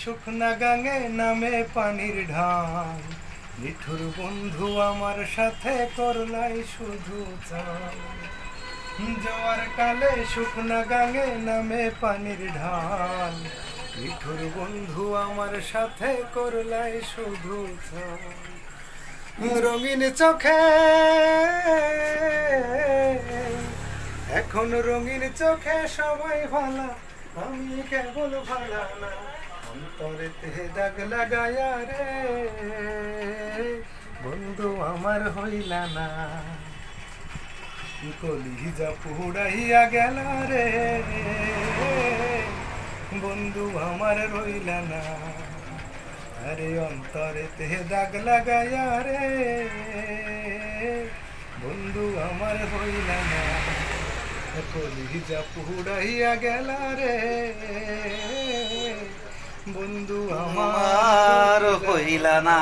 শুকনা গাঙে নামে পানির ঢাল, নিঠুর বন্ধু আমার সাথে করলাই শুধু চাল। জোয়ার কালে শুকনা গাঙে নামে পানির ঢাল, নিঠুর বন্ধু আমার সাথে করলাই শুধু চাল। রঙিন চোখে এখন রঙিন চোখে সবাই ভালা, আমি কেবল ভালা না। অন্তরেতে দাগ লাগায়া রে বন্ধু আমার হইলা না। কলিজা পুড়াইয়া গেল রে বন্ধু আমার রইলা না। আরে অন্তরেতে দাগ লাগায়া রে বন্ধু আমার হইলা না। কলিজা পুড়াইয়া গেল রে বন্ধু আমার আমার হইলা না।